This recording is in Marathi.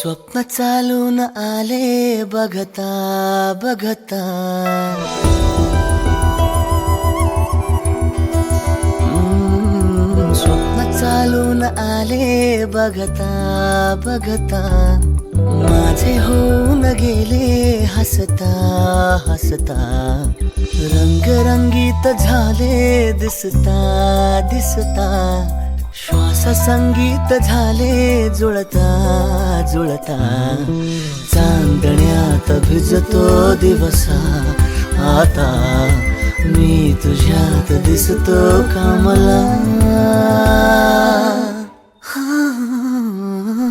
स्वप्न चालून आले बघता बघता, स्वप्न चालून आले बघता बघता, माझे होऊन गेले हसता हसता, रंगरंगीत झाले दिसता दिसता, श्वास संगीत झाले जुळता जुळता, चांदण्यात भिजतो दिवसा आता, मी तुझ्यात दिसतो का मला.